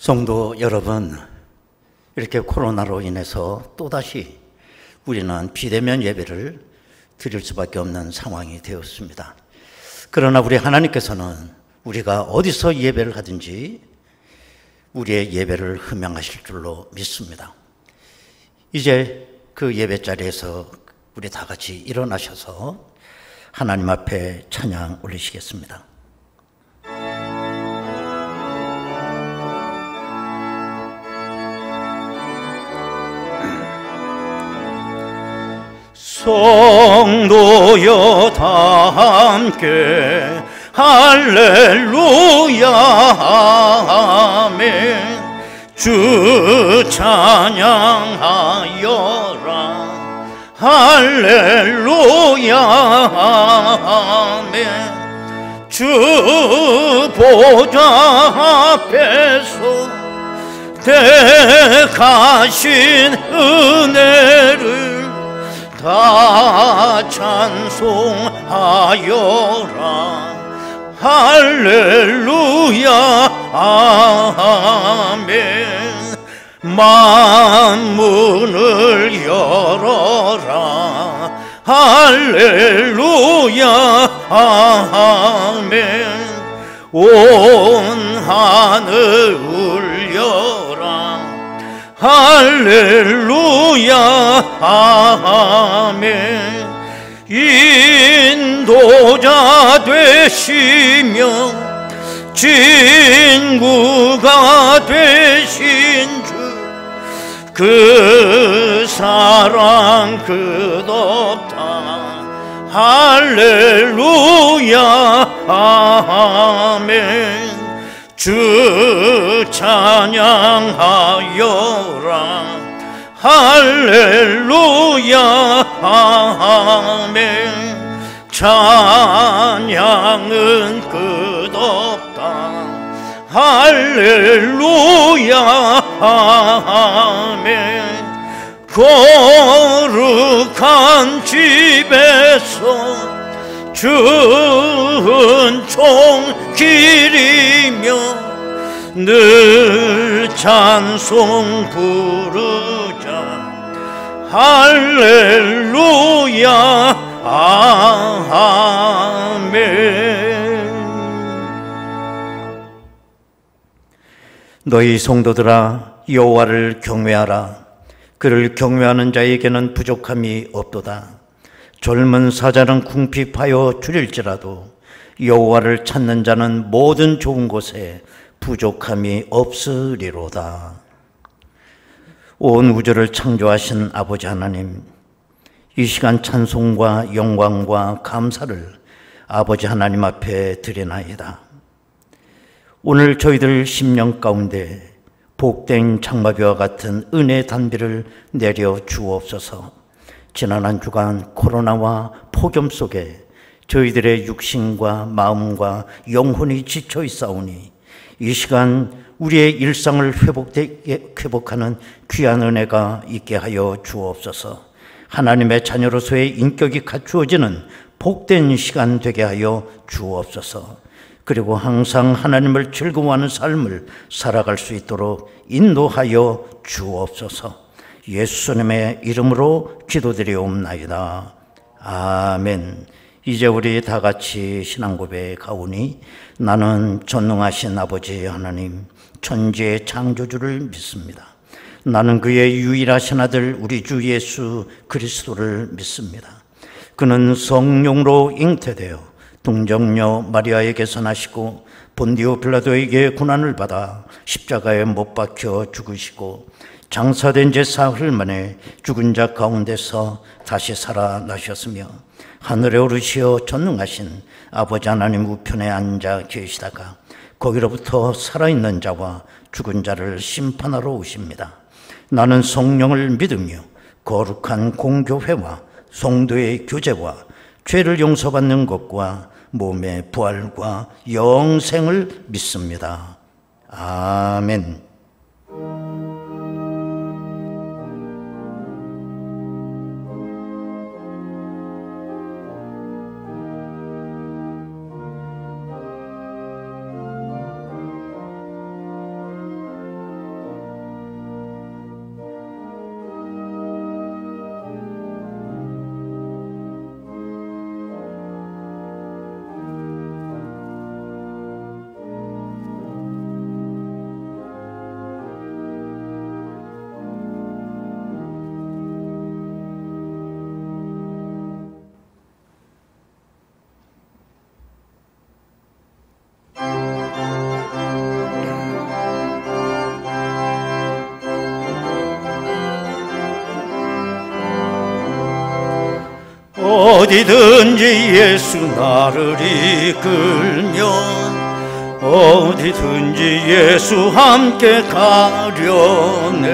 성도 여러분, 이렇게 코로나로 인해서 또다시 우리는 비대면 예배를 드릴 수밖에 없는 상황이 되었습니다. 그러나 우리 하나님께서는 우리가 어디서 예배를 하든지 우리의 예배를 흠양하실 줄로 믿습니다. 이제 그 예배 자리에서 우리 다 같이 일어나셔서 하나님 앞에 찬양 올리시겠습니다. 성도여 다 함께 할렐루야 아멘. 주 찬양하여라 할렐루야 아멘. 주 보좌 앞에서 택하신 은혜를 다 찬송하여라 할렐루야 아멘. 만문을 열어라 할렐루야 아멘. 온 하늘 울려라 할렐루야 아멘. 인도자 되시며 친구가 되신 주, 그 사랑 끝없다 할렐루야 아멘. 주 찬양하여라 할렐루야 아멘. 찬양은 끝없다 할렐루야 아멘. 거룩한 집에서 준총 기리며 늘 찬송 부르자 할렐루야 아멘. 너희 성도들아 여호와를 경외하라. 그를 경외하는 자에게는 부족함이 없도다. 젊은 사자는 궁핍하여 줄일지라도 여호와를 찾는 자는 모든 좋은 곳에 부족함이 없으리로다. 온 우주를 창조하신 아버지 하나님, 이 시간 찬송과 영광과 감사를 아버지 하나님 앞에 드리나이다. 오늘 저희들 심령 가운데 복된 장마비와 같은 은혜 단비를 내려 주옵소서. 지난 한 주간 코로나와 폭염 속에 저희들의 육신과 마음과 영혼이 지쳐 있사오니 이 시간 우리의 일상을 회복하는 귀한 은혜가 있게 하여 주옵소서. 하나님의 자녀로서의 인격이 갖추어지는 복된 시간 되게 하여 주옵소서. 그리고 항상 하나님을 즐거워하는 삶을 살아갈 수 있도록 인도하여 주옵소서. 예수님의 이름으로 기도드리옵나이다. 아멘. 이제 우리 다 같이 신앙 고백하오니 나는 전능하신 아버지 하나님 천지의 창조주를 믿습니다. 나는 그의 유일하신 아들 우리 주 예수 그리스도를 믿습니다. 그는 성령으로 잉태되어 동정녀 마리아에게서 나시고 본디오 빌라도에게 고난을 받아 십자가에 못 박혀 죽으시고 장사된 지 사흘 만에 죽은 자 가운데서 다시 살아나셨으며 하늘에 오르시어 전능하신 아버지 하나님 우편에 앉아 계시다가 거기로부터 살아있는 자와 죽은 자를 심판하러 오십니다. 나는 성령을 믿으며 거룩한 공교회와 성도의 교제와 죄를 용서받는 것과 몸의 부활과 영생을 믿습니다. 아멘. 어디든지 예수 나를 이끌며 어디든지 예수 함께 가려네.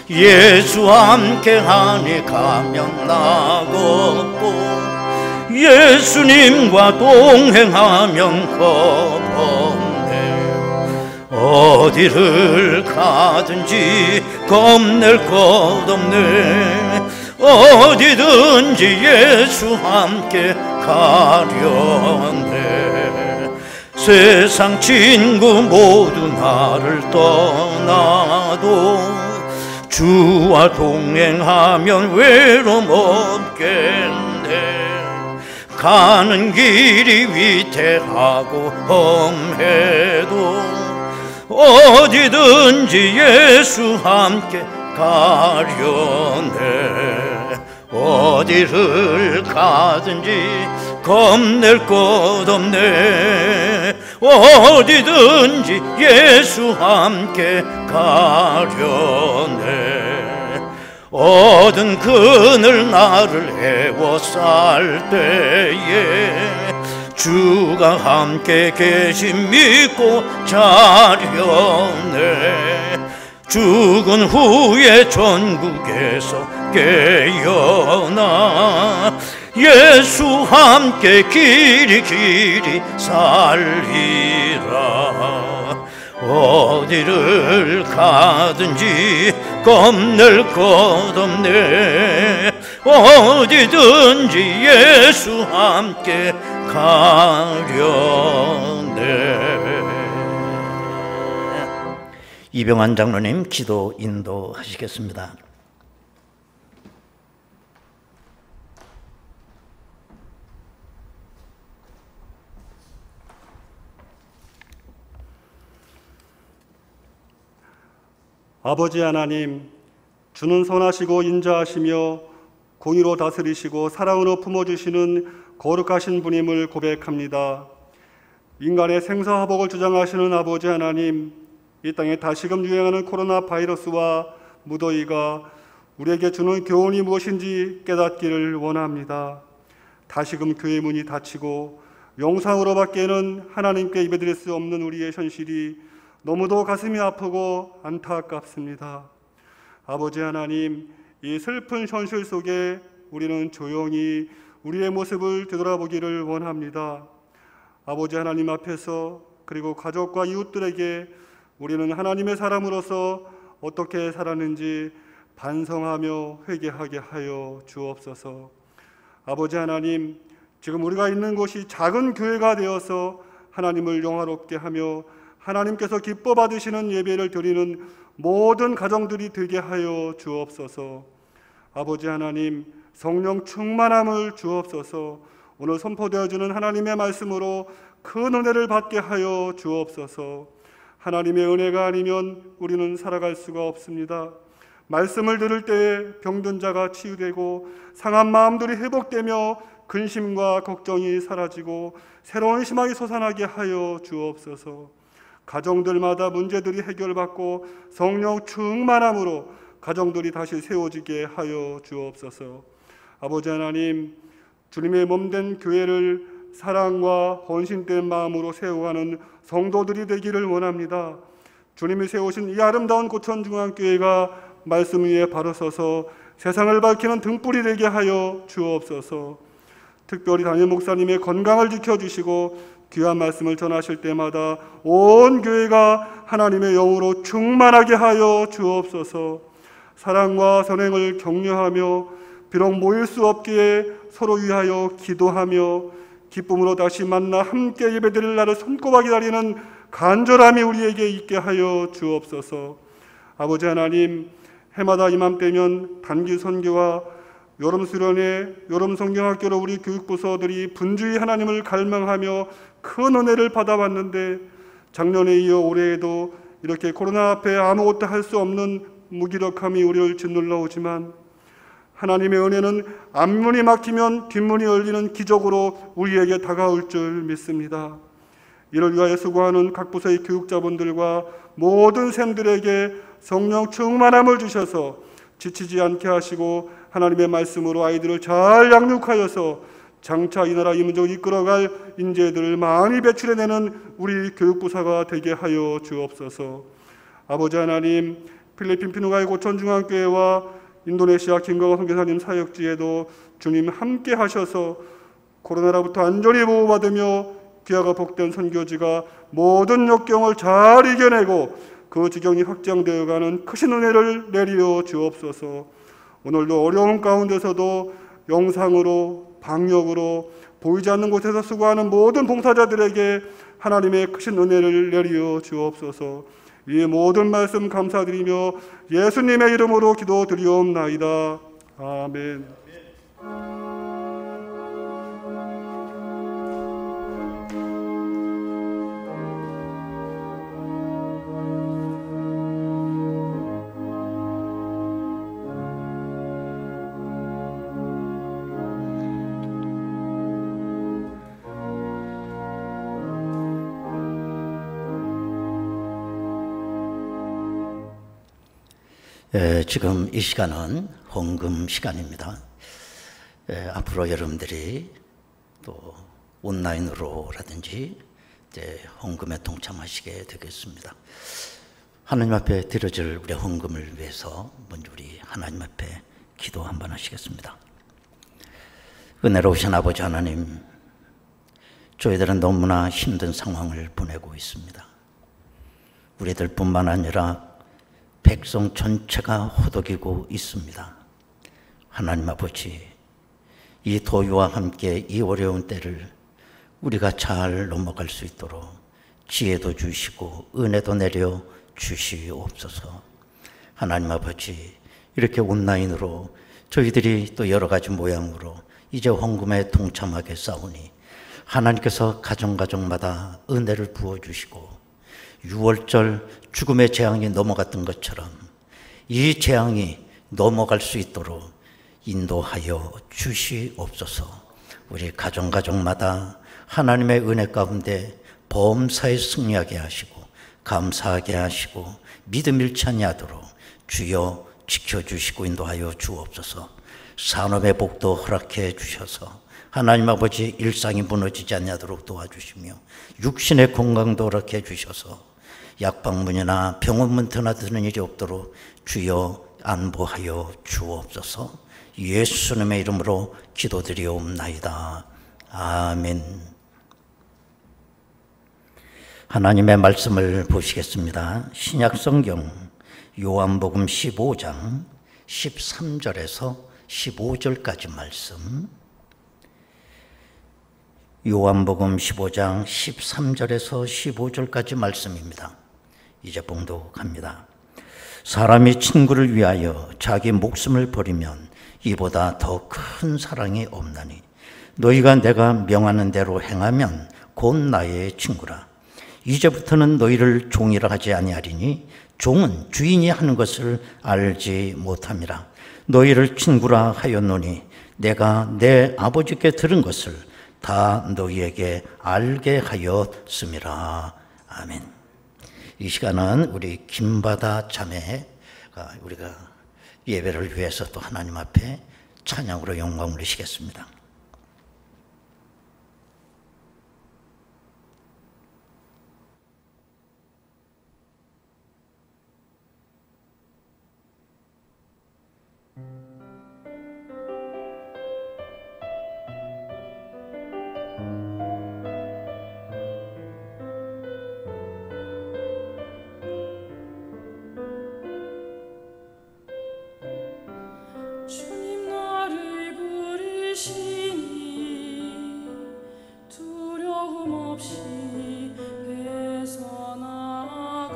예수 함께 하니 가면 나겠고 예수님과 동행하면 겁없네. 어디를 가든지 겁낼 것 없네. 어디든지 예수 함께 가려네. 세상 친구 모두 나를 떠나도 주와 동행하면 외로움 없겠네. 가는 길이 위태하고 험해도 어디든지 예수 함께 가려네. 어디를 가든지 겁낼 것 없네. 어디든지 예수 함께 가려네. 얻은 그늘 나를 애워쌀 때에 주가 함께 계심 믿고 자려네. 죽은 후에 전국에서 깨어나 예수 함께 길이 살리라. 어디를 가든지 겁낼 것 없네. 어디든지 예수 함께 가려네. 이병환 장로님 기도 인도하시겠습니다. 아버지 하나님, 주는 선하시고 인자하시며 공의로 다스리시고 사랑으로 품어주시는 거룩하신 분임을 고백합니다. 인간의 생사화복을 주장하시는 아버지 하나님, 이 땅에 다시금 유행하는 코로나 바이러스와 무더위가 우리에게 주는 교훈이 무엇인지 깨닫기를 원합니다. 다시금 교회 문이 닫히고 영상으로밖에는 하나님께 예배드릴 수 없는 우리의 현실이 너무도 가슴이 아프고 안타깝습니다. 아버지 하나님, 이 슬픈 현실 속에 우리는 조용히 우리의 모습을 되돌아보기를 원합니다. 아버지 하나님 앞에서 그리고 가족과 이웃들에게 우리는 하나님의 사람으로서 어떻게 살았는지 반성하며 회개하게 하여 주옵소서. 아버지 하나님, 지금 우리가 있는 곳이 작은 교회가 되어서 하나님을 영화롭게 하며 하나님께서 기뻐 받으시는 예배를 드리는 모든 가정들이 되게 하여 주옵소서. 아버지 하나님, 성령 충만함을 주옵소서. 오늘 선포되어지는 하나님의 말씀으로 큰 은혜를 받게 하여 주옵소서. 하나님의 은혜가 아니면 우리는 살아갈 수가 없습니다. 말씀을 들을 때에 병든 자가 치유되고 상한 마음들이 회복되며 근심과 걱정이 사라지고 새로운 희망이 솟아나게 하여 주옵소서. 가정들마다 문제들이 해결받고 성령 충만함으로 가정들이 다시 세워지게 하여 주옵소서. 아버지 하나님, 주님의 몸된 교회를 사랑과 헌신된 마음으로 세워가는 성도들이 되기를 원합니다. 주님이 세우신 이 아름다운 고천중앙교회가 말씀 위에 바로 서서 세상을 밝히는 등불이 되게 하여 주옵소서. 특별히 담임 목사님의 건강을 지켜주시고 귀한 말씀을 전하실 때마다 온 교회가 하나님의 영으로 충만하게 하여 주옵소서. 사랑과 선행을 격려하며 비록 모일 수 없기에 서로 위하여 기도하며 기쁨으로 다시 만나 함께 예배드릴 날을 손꼽아 기다리는 간절함이 우리에게 있게 하여 주옵소서. 아버지 하나님, 해마다 이맘때면 단기 선교와 여름 수련회, 여름 성경학교로 우리 교육부서들이 분주히 하나님을 갈망하며 큰 은혜를 받아왔는데 작년에 이어 올해에도 이렇게 코로나 앞에 아무것도 할 수 없는 무기력함이 우리를 짓눌러 오지만 하나님의 은혜는 앞문이 막히면 뒷문이 열리는 기적으로 우리에게 다가올 줄 믿습니다. 이를 위하여 수고하는 각 부서의 교육자분들과 모든 샘들에게 성령 충만함을 주셔서 지치지 않게 하시고 하나님의 말씀으로 아이들을 잘 양육하여서 장차 이 나라 이 민족을 이끌어갈 인재들을 많이 배출해내는 우리 교육부사가 되게 하여 주옵소서. 아버지 하나님, 필리핀 피누가이 고천중앙교회와 인도네시아 김광호 선교사님 사역지에도 주님 함께 하셔서 코로나로부터 안전히 보호받으며 귀하가 복된 선교지가 모든 역경을 잘 이겨내고 그 지경이 확장되어가는 크신 은혜를 내리어 주옵소서. 오늘도 어려운 가운데서도 영상으로 방역으로 보이지 않는 곳에서 수고하는 모든 봉사자들에게 하나님의 크신 은혜를 내리어 주옵소서. 이 모든 말씀 감사드리며 예수님의 이름으로 기도드리옵나이다. 아멘. 지금 이 시간은 헌금 시간입니다. 앞으로 여러분들이 또 온라인으로라든지 헌금에 동참하시게 되겠습니다. 하나님 앞에 드려질 우리 헌금을 위해서 먼저 우리 하나님 앞에 기도 한번 하시겠습니다. 은혜로우신 아버지 하나님, 저희들은 너무나 힘든 상황을 보내고 있습니다. 우리들뿐만 아니라 백성 전체가 호독이고 있습니다. 하나님 아버지, 이 도유와 함께 이 어려운 때를 우리가 잘 넘어갈 수 있도록 지혜도 주시고 은혜도 내려 주시옵소서. 하나님 아버지, 이렇게 온라인으로 저희들이 또 여러 가지 모양으로 이제 헌금에 동참하게 싸우니 하나님께서 가정마다 은혜를 부어주시고 6월절 죽음의 재앙이 넘어갔던 것처럼 이 재앙이 넘어갈 수 있도록 인도하여 주시옵소서. 우리 가정마다 하나님의 은혜 가운데 범사에 승리하게 하시고 감사하게 하시고 믿음 잃지 아니하도록 주여 지켜주시고 인도하여 주옵소서. 산업의 복도 허락해 주셔서 하나님 아버지 일상이 무너지지 아니하도록 도와주시며 육신의 건강도 허락해 주셔서 약방문이나 병원문 드나드는 일이 없도록 주여 안보하여 주옵소서. 예수님의 이름으로 기도드리옵나이다. 아멘. 하나님의 말씀을 보시겠습니다. 신약성경 요한복음 15장 13절에서 15절까지 말씀. 요한복음 15장 13절에서 15절까지 말씀입니다. 이제 봉독합니다. 사람이 친구를 위하여 자기 목숨을 버리면 이보다 더 큰 사랑이 없나니 너희가 내가 명하는 대로 행하면 곧 나의 친구라. 이제부터는 너희를 종이라 하지 아니하리니 종은 주인이 하는 것을 알지 못함이라. 너희를 친구라 하였노니 내가 내 아버지께 들은 것을 다 너희에게 알게 하였음이라. 아멘. 이 시간은 우리 김바다 자매가 우리가 예배를 위해서 또 하나님 앞에 찬양으로 영광을 올리시겠습니다. 주님 나를 부르시니 두려움 없이 애써 나아가리라.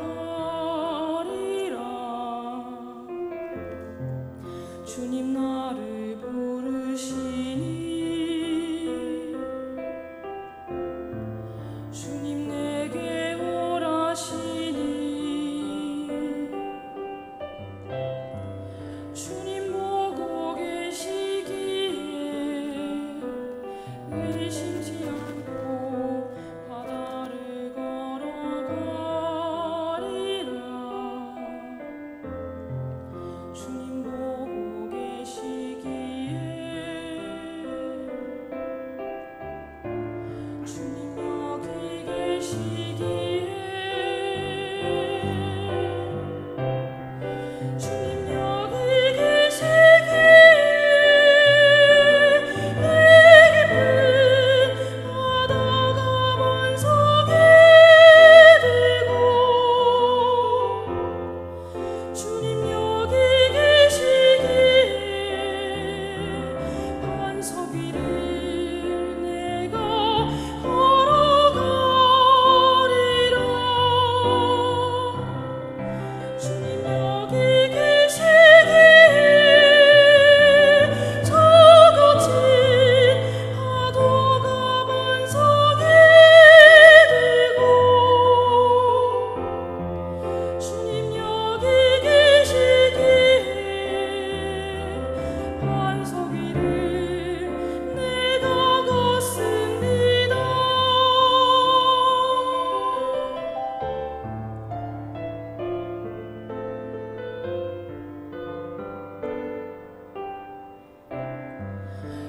주님 나를 부르시니 주님 내게 오라시니 주님 보고 계시기에 의심치 않고 받아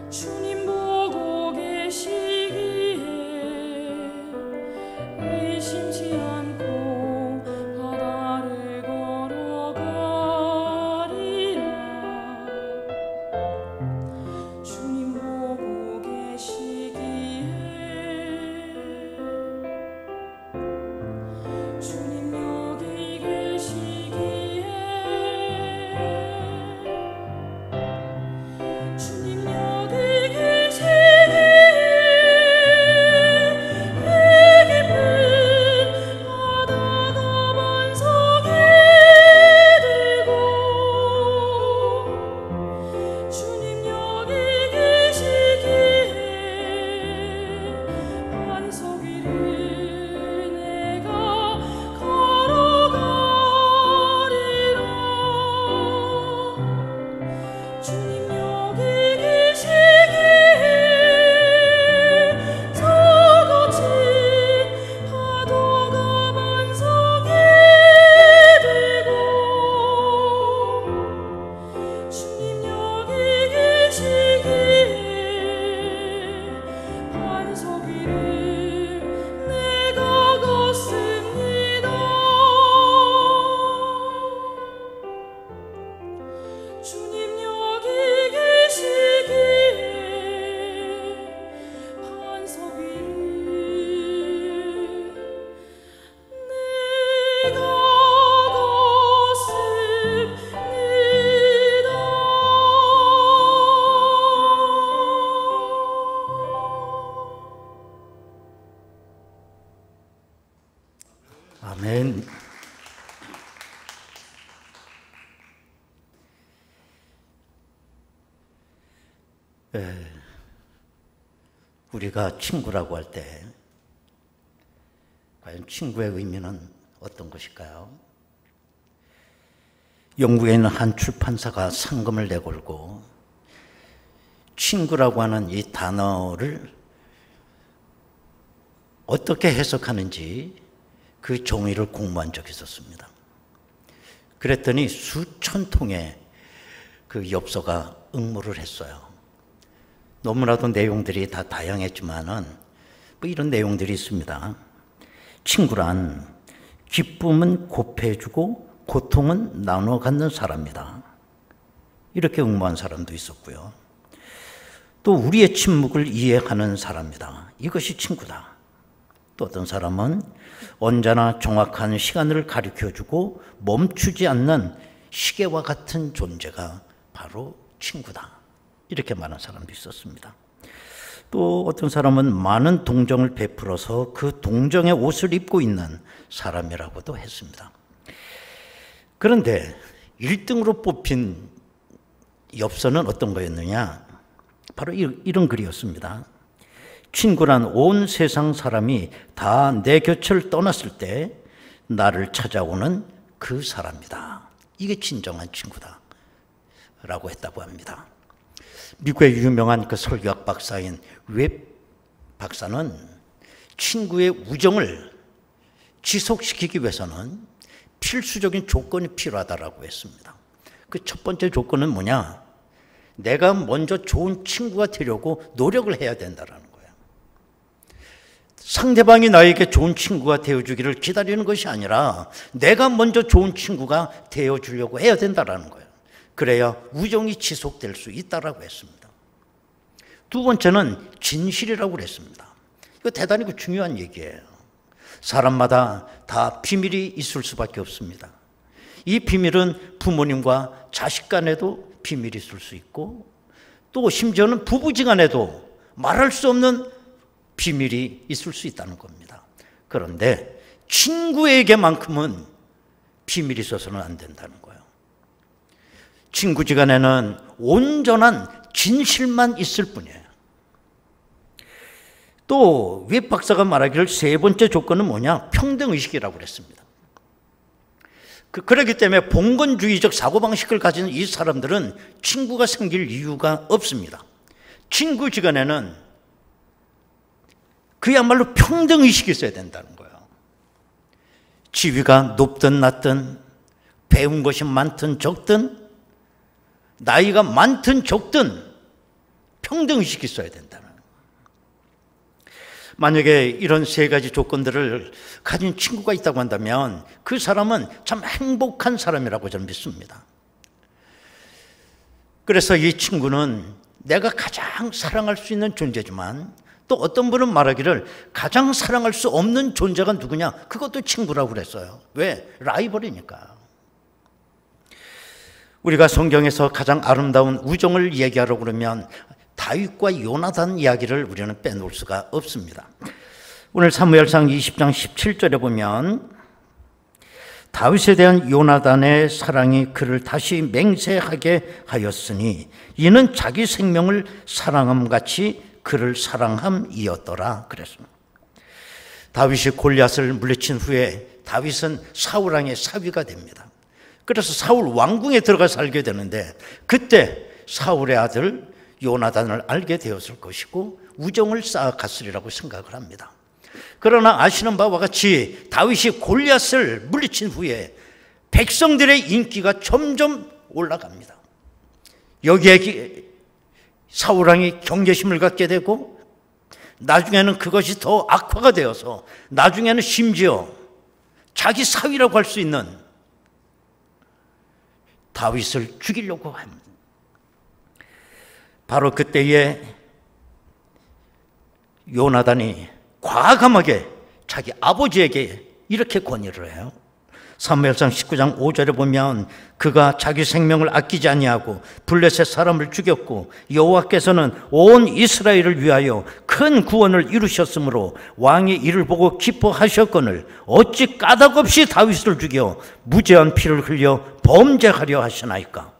주님 보고 계시기에 의심치 않고 바다를 걸어가리라. 주님 보고 계시기에 주님 여기 계시기에 주님 여기 계시기에 깊은 바다가 반석이 되고 주님 여기 계시기에 반석 위를 내가 걸어가리라. 주님 여기 계시기에 저 거친 파도가 반석이 되고 주님 여기 계시기에 반석 위를 내가 걷습니다. 주님 여기 계시기에 반석 위를 내가 걷습니다. 아멘. 우리가 친구라고 할 때 과연 친구의 의미는 어떤 것일까요? 영국에 있는 한 출판사가 상금을 내걸고 친구라고 하는 이 단어를 어떻게 해석하는지 그 종이를 공모한 적이 있었습니다. 그랬더니 수천 통의 그 엽서가 응모를 했어요. 너무나도 내용들이 다 다양했지만은 뭐 이런 내용들이 있습니다. 친구란 기쁨은 곱해주고 고통은 나눠 갖는 사람이다. 이렇게 응모한 사람도 있었고요. 또 우리의 침묵을 이해하는 사람이다. 이것이 친구다. 또 어떤 사람은 언제나 정확한 시간을 가르쳐주고 멈추지 않는 시계와 같은 존재가 바로 친구다. 이렇게 말하는 사람도 있었습니다. 또 어떤 사람은 많은 동정을 베풀어서 그 동정의 옷을 입고 있는 사람이라고도 했습니다. 그런데 1등으로 뽑힌 엽서는 어떤 거였느냐? 바로 이런 글이었습니다. 친구란 온 세상 사람이 다 내 곁을 떠났을 때 나를 찾아오는 그 사람이다. 이게 진정한 친구다 라고 했다고 합니다. 미국의 유명한 그 설교학 박사인 웹 박사는 친구의 우정을 지속시키기 위해서는 필수적인 조건이 필요하다라고 했습니다. 그 첫 번째 조건은 뭐냐? 내가 먼저 좋은 친구가 되려고 노력을 해야 된다라는 거예요. 상대방이 나에게 좋은 친구가 되어주기를 기다리는 것이 아니라 내가 먼저 좋은 친구가 되어주려고 해야 된다라는 거예요. 그래야 우정이 지속될 수 있다라고 했습니다. 두 번째는 진실이라고 그랬습니다. 이거 대단히 중요한 얘기예요. 사람마다 다 비밀이 있을 수밖에 없습니다. 이 비밀은 부모님과 자식 간에도 비밀이 있을 수 있고 또 심지어는 부부지간에도 말할 수 없는 비밀이 있을 수 있다는 겁니다. 그런데 친구에게만큼은 비밀이 있어서는 안 된다는 거예요. 친구지간에는 온전한 진실만 있을 뿐이에요. 또 웹 박사가 말하기를 세 번째 조건은 뭐냐? 평등의식이라고 그랬습니다. 그렇기 때문에 봉건주의적 사고방식을 가진 이 사람들은 친구가 생길 이유가 없습니다. 친구지간에는 그야말로 평등의식이 있어야 된다는 거예요. 지위가 높든 낮든 배운 것이 많든 적든 나이가 많든 적든 평등의식이 있어야 된다는. 만약에 이런 세 가지 조건들을 가진 친구가 있다고 한다면 그 사람은 참 행복한 사람이라고 저는 믿습니다. 그래서 이 친구는 내가 가장 사랑할 수 있는 존재지만 또 어떤 분은 말하기를 가장 사랑할 수 없는 존재가 누구냐? 그것도 친구라고 그랬어요. 왜? 라이벌이니까. 우리가 성경에서 가장 아름다운 우정을 얘기하려고 그러면 다윗과 요나단 이야기를 우리는 빼놓을 수가 없습니다. 오늘 사무엘상 20장 17절에 보면 다윗에 대한 요나단의 사랑이 그를 다시 맹세하게 하였으니 이는 자기 생명을 사랑함 같이 그를 사랑함이었더라 그랬습니다. 다윗이 골리앗을 물리친 후에 다윗은 사울 왕의 사위가 됩니다. 그래서 사울 왕궁에 들어가 살게 되는데 그때 사울의 아들 요나단을 알게 되었을 것이고 우정을 쌓아갔으리라고 생각을 합니다. 그러나 아시는 바와 같이 다윗이 골리앗을 물리친 후에 백성들의 인기가 점점 올라갑니다. 여기에 사울 왕이 경계심을 갖게 되고 나중에는 그것이 더 악화가 되어서 나중에는 심지어 자기 사위라고 할 수 있는 다윗을 죽이려고 합니다. 바로 그때에 요나단이 과감하게 자기 아버지에게 이렇게 권유를 해요. 사무엘상 19장 5절에 보면 그가 자기 생명을 아끼지 아니하고 블레셋 사람을 죽였고 여호와께서는 온 이스라엘을 위하여 큰 구원을 이루셨으므로 왕이 이를 보고 기뻐하셨거늘 어찌 까닭없이 다윗을 죽여 무죄한 피를 흘려 범죄하려 하시나이까.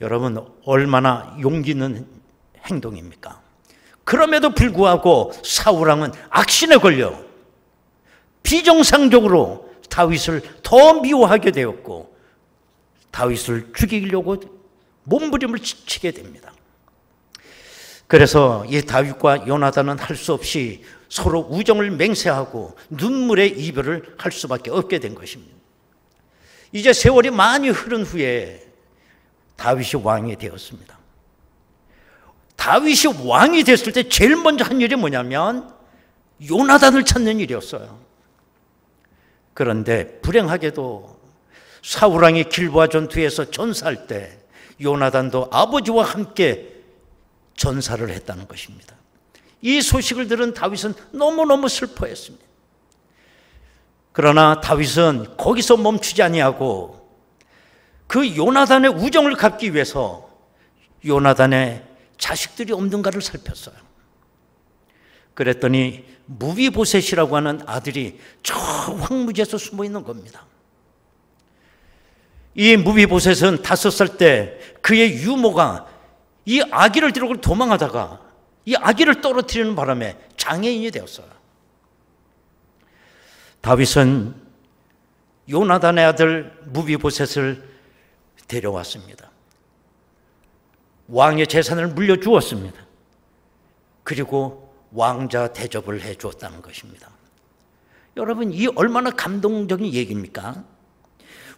여러분 얼마나 용기 있는 행동입니까? 그럼에도 불구하고 사울왕은 악신에 걸려 비정상적으로 다윗을 더 미워하게 되었고 다윗을 죽이려고 몸부림을 치게 됩니다. 그래서 이 다윗과 요나단은 할 수 없이 서로 우정을 맹세하고 눈물의 이별을 할 수밖에 없게 된 것입니다. 이제 세월이 많이 흐른 후에 다윗이 왕이 되었습니다. 다윗이 왕이 됐을 때 제일 먼저 한 일이 뭐냐면 요나단을 찾는 일이었어요. 그런데 불행하게도 사울왕이 길보아 전투에서 전사할 때 요나단도 아버지와 함께 전사를 했다는 것입니다. 이 소식을 들은 다윗은 너무너무 슬퍼했습니다. 그러나 다윗은 거기서 멈추지 아니하고 그 요나단의 우정을 갚기 위해서 요나단의 자식들이 없는가를 살폈어요. 그랬더니 무비보셋이라고 하는 아들이 저 황무지에서 숨어 있는 겁니다. 이 무비보셋은 5살 때 그의 유모가 이 아기를 데리고 도망하다가 이 아기를 떨어뜨리는 바람에 장애인이 되었어요. 다윗은 요나단의 아들 무비보셋을 데려왔습니다. 왕의 재산을 물려주었습니다. 그리고 왕자 대접을 해주었다는 것입니다. 여러분 이 얼마나 감동적인 얘기입니까?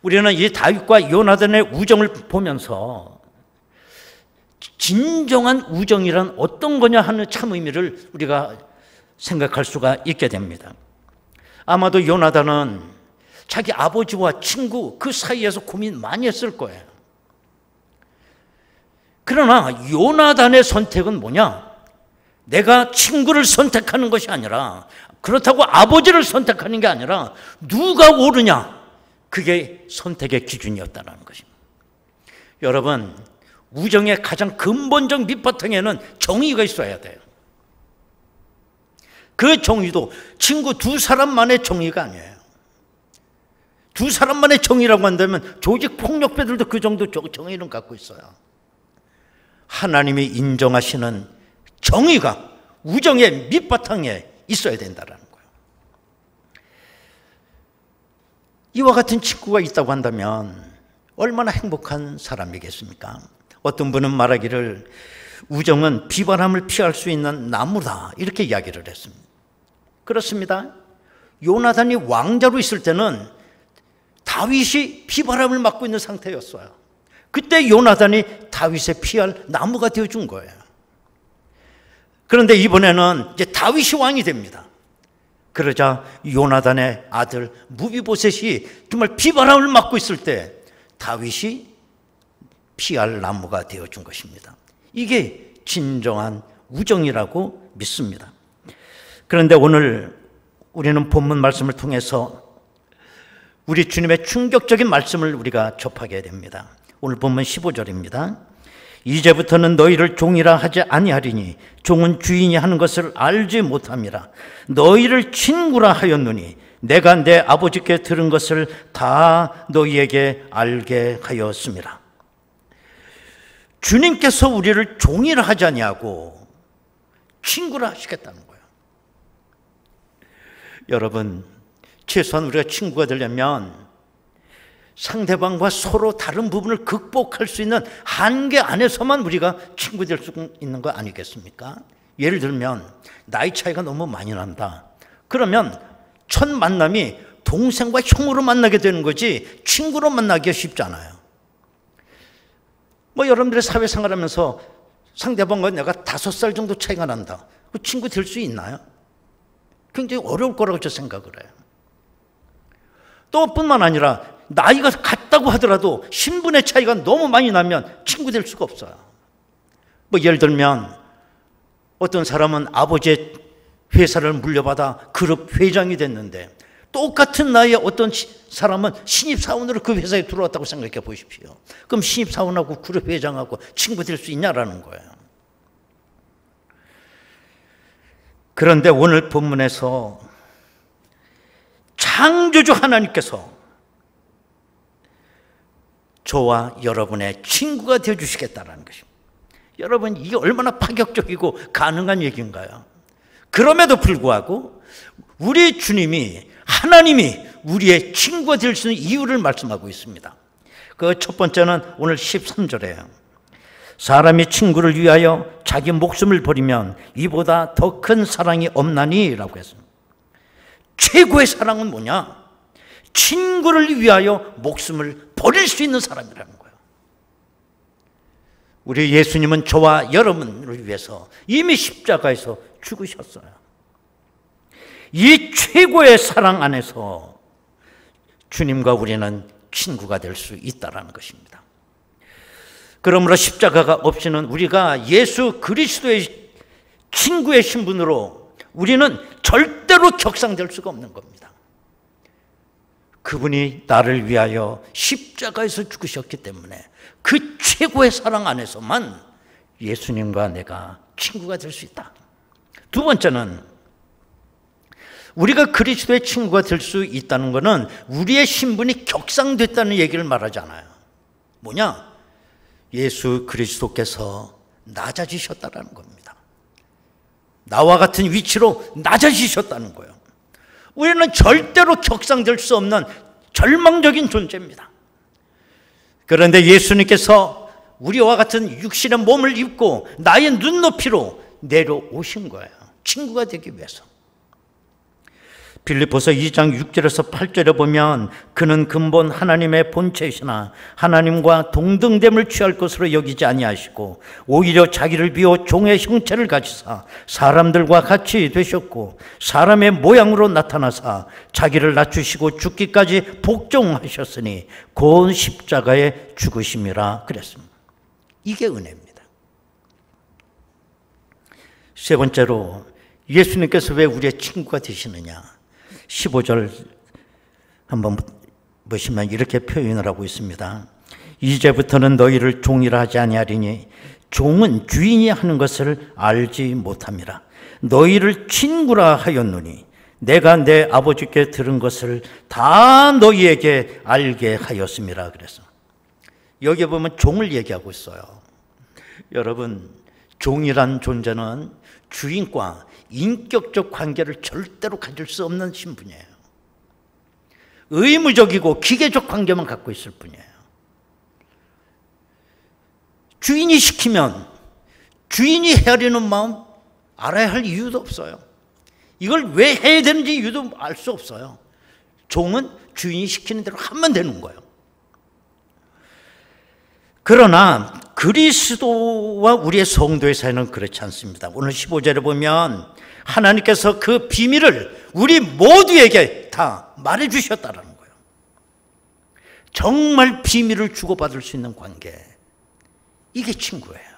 우리는 이 다윗과 요나단의 우정을 보면서 진정한 우정이란 어떤 거냐 하는 참 의미를 우리가 생각할 수가 있게 됩니다. 아마도 요나단은 자기 아버지와 친구 그 사이에서 고민 많이 했을 거예요. 그러나 요나단의 선택은 뭐냐? 내가 친구를 선택하는 것이 아니라 그렇다고 아버지를 선택하는 게 아니라 누가 옳으냐? 그게 선택의 기준이었다는 것입니다. 여러분 우정의 가장 근본적 밑바탕에는 정의가 있어야 돼요. 그 정의도 친구 두 사람만의 정의가 아니에요. 두 사람만의 정의라고 한다면 조직 폭력배들도 그 정도 정의는 갖고 있어요. 하나님이 인정하시는 정의가 우정의 밑바탕에 있어야 된다는 거예요. 이와 같은 친구가 있다고 한다면 얼마나 행복한 사람이겠습니까? 어떤 분은 말하기를 우정은 비바람을 피할 수 있는 나무다 이렇게 이야기를 했습니다. 그렇습니다. 요나단이 왕자로 있을 때는 다윗이 비바람을 맞고 있는 상태였어요. 그때 요나단이 다윗의 피할 나무가 되어준 거예요. 그런데 이번에는 이제 다윗이 왕이 됩니다. 그러자 요나단의 아들 무비보셋이 정말 비바람을 맞고 있을 때 다윗이 피할 나무가 되어준 것입니다. 이게 진정한 우정이라고 믿습니다. 그런데 오늘 우리는 본문 말씀을 통해서 우리 주님의 충격적인 말씀을 우리가 접하게 됩니다. 오늘 본문 15절입니다. 이제부터는 너희를 종이라 하지 아니하리니 종은 주인이 하는 것을 알지 못함이라. 너희를 친구라 하였노니 내가 내 아버지께 들은 것을 다 너희에게 알게 하였습니다. 주님께서 우리를 종이라 하지 아니하고 친구라 하시겠다는 거예요. 여러분, 최소한 우리가 친구가 되려면 상대방과 서로 다른 부분을 극복할 수 있는 한계 안에서만 우리가 친구 될 수 있는 거 아니겠습니까? 예를 들면 나이 차이가 너무 많이 난다. 그러면 첫 만남이 동생과 형으로 만나게 되는 거지 친구로 만나기가 쉽잖아요. 여러분들의 사회생활하면서 상대방과 내가 5살 정도 차이가 난다. 그 친구 될 수 있나요? 굉장히 어려울 거라고 저 생각을 해요. 또 뿐만 아니라 나이가 같다고 하더라도 신분의 차이가 너무 많이 나면 친구 될 수가 없어요. 예를 들면 어떤 사람은 아버지의 회사를 물려받아 그룹 회장이 됐는데 똑같은 나이에 어떤 사람은 신입사원으로 그 회사에 들어왔다고 생각해 보십시오. 그럼 신입사원하고 그룹 회장하고 친구 될 수 있냐라는 거예요. 그런데 오늘 본문에서 창조주 하나님께서 저와 여러분의 친구가 되어주시겠다는 것입니다. 여러분, 이게 얼마나 파격적이고 가능한 얘기인가요? 그럼에도 불구하고 우리 주님이, 하나님이 우리의 친구가 될 수 있는 이유를 말씀하고 있습니다. 그 첫 번째는 오늘 13절에요. 사람이 친구를 위하여 자기 목숨을 버리면 이보다 더 큰 사랑이 없나니 라고 했습니다. 최고의 사랑은 뭐냐? 친구를 위하여 목숨을 버릴 수 있는 사람이라는 거예요. 우리 예수님은 저와 여러분을 위해서 이미 십자가에서 죽으셨어요. 이 최고의 사랑 안에서 주님과 우리는 친구가 될 수 있다는 것입니다. 그러므로 십자가가 없이는 우리가 예수 그리스도의 친구의 신분으로 우리는 절대로 격상될 수가 없는 겁니다. 그분이 나를 위하여 십자가에서 죽으셨기 때문에 그 최고의 사랑 안에서만 예수님과 내가 친구가 될 수 있다. 두 번째는 우리가 그리스도의 친구가 될 수 있다는 것은 우리의 신분이 격상됐다는 얘기를 말하지 않아요. 뭐냐? 예수 그리스도께서 낮아지셨다는 겁니다. 나와 같은 위치로 낮아지셨다는 거예요. 우리는 절대로 격상될 수 없는 절망적인 존재입니다. 그런데 예수님께서 우리와 같은 육신의 몸을 입고 나의 눈높이로 내려오신 거예요. 친구가 되기 위해서. 빌립보서 2장 6절에서 8절에 보면 그는 근본 하나님의 본체이시나 하나님과 동등됨을 취할 것으로 여기지 아니하시고 오히려 자기를 비워 종의 형체를 가지사 사람들과 같이 되셨고 사람의 모양으로 나타나사 자기를 낮추시고 죽기까지 복종하셨으니 곧 십자가에 죽으심이라 그랬습니다. 이게 은혜입니다. 세 번째로 예수님께서 왜 우리의 친구가 되시느냐? 15절 한번 보시면 이렇게 표현을 하고 있습니다. 이제부터는 너희를 종이라 하지 아니하리니 종은 주인이 하는 것을 알지 못함이라. 너희를 친구라 하였노니 내가 내 아버지께 들은 것을 다 너희에게 알게 하였음이라 그래서 여기에 보면 종을 얘기하고 있어요. 여러분, 종이란 존재는 주인과 인격적 관계를 절대로 가질 수 없는 신분이에요. 의무적이고 기계적 관계만 갖고 있을 뿐이에요. 주인이 시키면 주인이 헤아리는 마음 알아야 할 이유도 없어요. 이걸 왜 해야 되는지 이유도 알 수 없어요. 종은 주인이 시키는 대로 하면 되는 거예요. 그러나 그리스도와 우리의 성도의 사이는 그렇지 않습니다. 오늘 15절에 보면 하나님께서 그 비밀을 우리 모두에게 다 말해주셨다는 거예요. 정말 비밀을 주고받을 수 있는 관계, 이게 친구예요.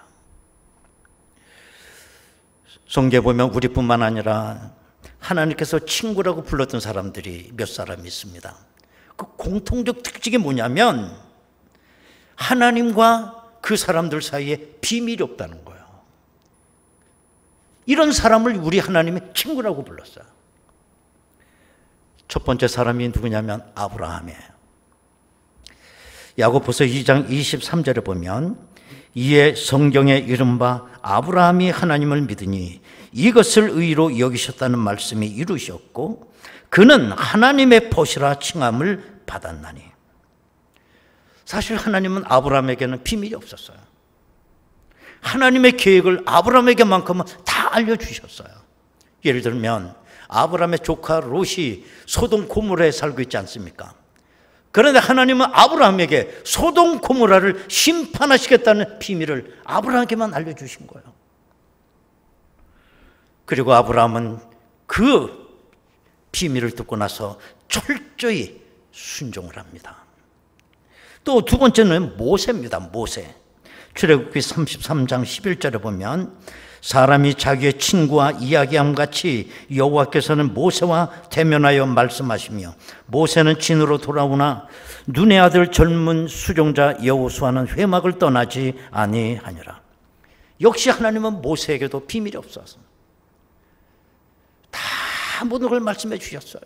성경에 보면 우리뿐만 아니라 하나님께서 친구라고 불렀던 사람들이 몇 사람이 있습니다. 그 공통적 특징이 뭐냐면 하나님과 그 사람들 사이에 비밀이 없다는 거예요. 이런 사람을 우리 하나님이 친구라고 불렀어요. 첫 번째 사람이 누구냐면 아브라함이에요. 야고보서 2장 23절에 보면 이에 성경에 이른바 아브라함이 하나님을 믿으니 이것을 의로 여기셨다는 말씀이 이루셨고 그는 하나님의 벗이라 칭함을 받았나니. 사실 하나님은 아브라함에게는 비밀이 없었어요. 하나님의 계획을 아브라함에게만큼은 다 알려주셨어요. 예를 들면 아브라함의 조카 롯이 소돔 고모라에 살고 있지 않습니까? 그런데 하나님은 아브라함에게 소돔 고모라를 심판하시겠다는 비밀을 아브라함에게만 알려주신 거예요. 그리고 아브라함은 그 비밀을 듣고 나서 철저히 순종을 합니다. 또 두 번째는 모세입니다. 모세. 출애굽기 33장 11절에 보면 사람이 자기의 친구와 이야기함 같이 여호와께서는 모세와 대면하여 말씀하시며 모세는 진으로 돌아오나 눈의 아들 젊은 수종자 여호수아는 회막을 떠나지 아니하니라. 역시 하나님은 모세에게도 비밀이 없어서 다 모든 걸 말씀해 주셨어요.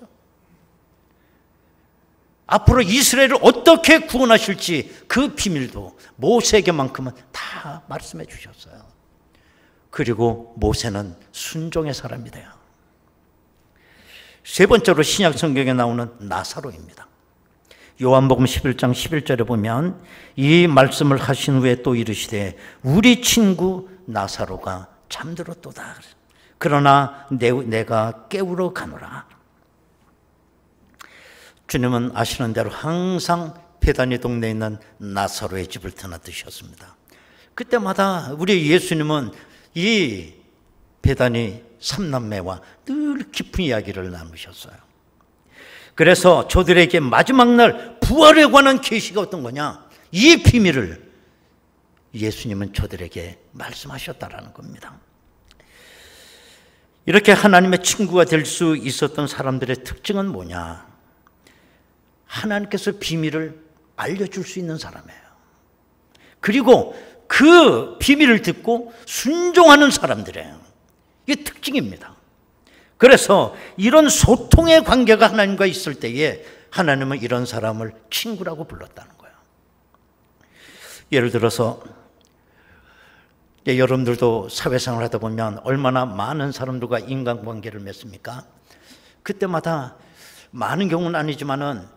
앞으로 이스라엘을 어떻게 구원하실지 그 비밀도 모세에게만큼은 다 말씀해 주셨어요. 그리고 모세는 순종의 사람이 돼요. 세 번째로 신약 성경에 나오는 나사로입니다. 요한복음 11장 11절에 보면 이 말씀을 하신 후에 또 이르시되 우리 친구 나사로가 잠들었도다. 그러나 내가 깨우러 가노라. 주님은 아시는 대로 항상 베다니 동네에 있는 나사로의 집을 드나드셨습니다. 그때마다 우리 예수님은 이 베다니 삼남매와 늘 깊은 이야기를 나누셨어요. 그래서 저들에게 마지막 날 부활에 관한 계시가 어떤 거냐, 이 비밀을 예수님은 저들에게 말씀하셨다라는 겁니다. 이렇게 하나님의 친구가 될 수 있었던 사람들의 특징은 뭐냐? 하나님께서 비밀을 알려줄 수 있는 사람이에요. 그리고 그 비밀을 듣고 순종하는 사람들이에요. 이게 특징입니다. 그래서 이런 소통의 관계가 하나님과 있을 때에 하나님은 이런 사람을 친구라고 불렀다는 거예요. 예를 들어서 여러분들도 사회생활을 하다 보면 얼마나 많은 사람들과 인간관계를 맺습니까? 그때마다 많은 경우는 아니지만은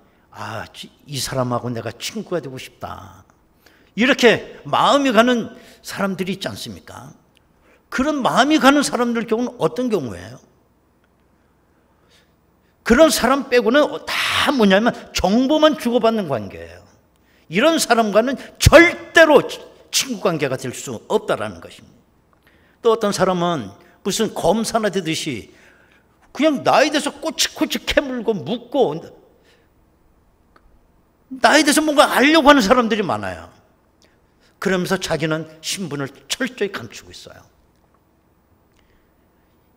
이 사람하고 내가 친구가 되고 싶다, 이렇게 마음이 가는 사람들이 있지 않습니까? 그런 마음이 가는 사람들 경우는 어떤 경우예요? 그런 사람 빼고는 다 뭐냐면 정보만 주고받는 관계예요. 이런 사람과는 절대로 친구 관계가 될 수 없다라는 것입니다. 또 어떤 사람은 무슨 검사나 되듯이 그냥 나에 대해서 꼬치꼬치 캐물고 묻고 나에 대해서 뭔가 알려고 하는 사람들이 많아요. 그러면서 자기는 신분을 철저히 감추고 있어요.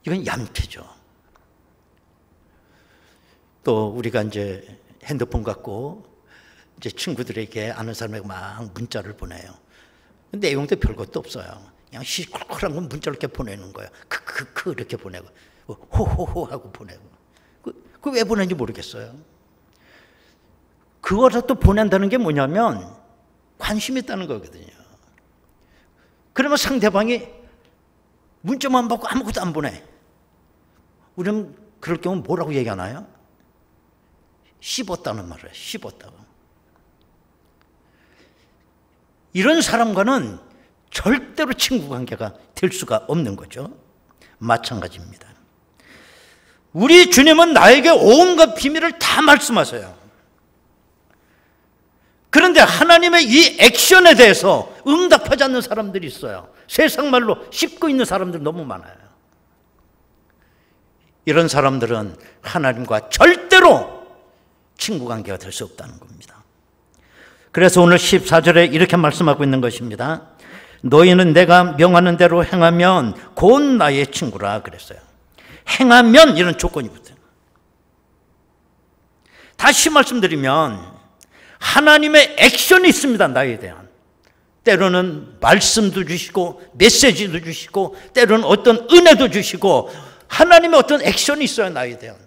이건 얌태죠. 또 우리가 이제 핸드폰 갖고 이제 친구들에게 아는 사람에게 막 문자를 보내요. 내용도 별것도 없어요. 그냥 시끌cur한 건 문자를 이렇게 보내는 거예요. 크크크 이렇게 보내고 호호호 하고 보내고. 그 왜 보내는지 모르겠어요. 그거라도 보낸다는 게 뭐냐면 관심 있다는 거거든요. 그러면 상대방이 문자만 받고 아무것도 안 보내. 우리는 그럴 경우 뭐라고 얘기하나요? 씹었다는 말을 해요. 씹었다고. 이런 사람과는 절대로 친구 관계가 될 수가 없는 거죠. 마찬가지입니다. 우리 주님은 나에게 온갖 비밀을 다 말씀하세요. 그런데 하나님의 이 액션에 대해서 응답하지 않는 사람들이 있어요. 세상 말로 씹고 있는 사람들 너무 많아요. 이런 사람들은 하나님과 절대로 친구 관계가 될 수 없다는 겁니다. 그래서 오늘 14절에 이렇게 말씀하고 있는 것입니다. 너희는 내가 명하는 대로 행하면 곧 나의 친구라 그랬어요. 행하면 이런 조건이 붙어요. 다시 말씀드리면 하나님의 액션이 있습니다. 나에 대한. 때로는 말씀도 주시고 메시지도 주시고 때로는 어떤 은혜도 주시고 하나님의 어떤 액션이 있어요. 나에 대한.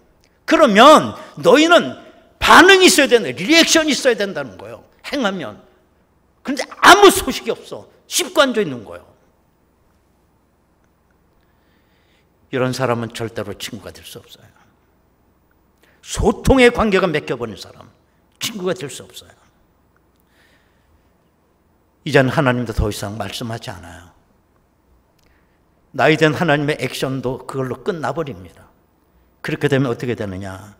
그러면 너희는 반응이 있어야 되는, 리액션이 있어야 된다는 거예요. 행하면. 그런데 아무 소식이 없어. 씹고 앉아 있는 거예요. 이런 사람은 절대로 친구가 될 수 없어요. 소통의 관계가 맺혀버린 사람, 친구가 될 수 없어요. 이제는 하나님도 더 이상 말씀하지 않아요. 나에 대한 하나님의 액션도 그걸로 끝나버립니다. 그렇게 되면 어떻게 되느냐?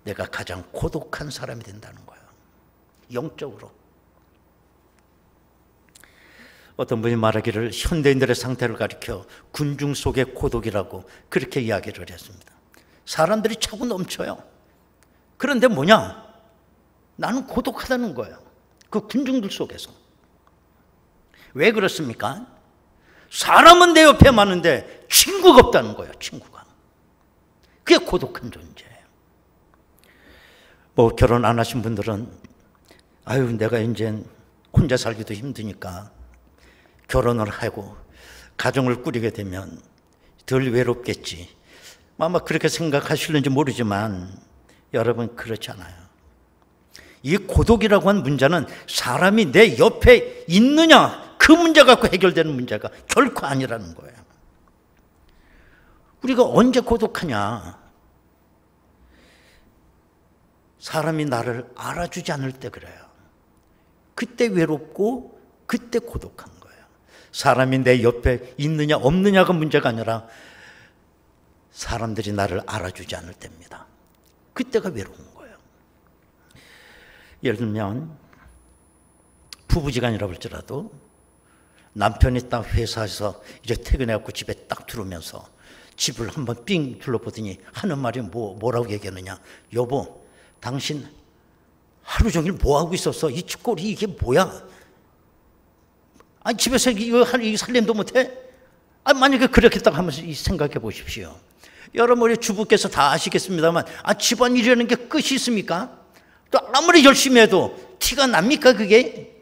내가 가장 고독한 사람이 된다는 거예요. 영적으로. 어떤 분이 말하기를 현대인들의 상태를 가리켜 군중 속의 고독이라고 그렇게 이야기를 했습니다. 사람들이 차고 넘쳐요. 그런데 뭐냐? 나는 고독하다는 거예요. 그 군중들 속에서. 왜 그렇습니까? 사람은 내 옆에 많은데 친구가 없다는 거예요. 친구가. 그게 고독한 존재예요. 뭐 결혼 안 하신 분들은 아유 내가 이제 혼자 살기도 힘드니까 결혼을 하고 가정을 꾸리게 되면 덜 외롭겠지. 아마 그렇게 생각하실는지 모르지만 여러분 그렇지 않아요. 이 고독이라고 하는 문제는 사람이 내 옆에 있느냐 그 문제 갖고 해결되는 문제가 결코 아니라는 거예요. 우리가 언제 고독하냐? 사람이 나를 알아주지 않을 때 그래요. 그때 외롭고 그때 고독한 거예요. 사람이 내 옆에 있느냐 없느냐가 문제가 아니라 사람들이 나를 알아주지 않을 때입니다. 그때가 외로운 거예요. 예를 들면 부부지간이라고 할지라도 남편이 딱 회사에서 이제 퇴근해갖고 집에 딱 들어오면서 집을 한번 삥 둘러보더니 하는 말이 뭐라고 얘기하느냐? 여보, 당신 하루 종일 뭐하고 있었어? 이 꼴이 이게 뭐야? 아니 집에서 이거 살림도 못해? 아니 만약에 그렇게 딱 하면서 생각해 보십시오. 여러분 우리 주부께서 다 아시겠습니다만 집안일이라는 게 끝이 있습니까? 또 아무리 열심히 해도 티가 납니까 그게?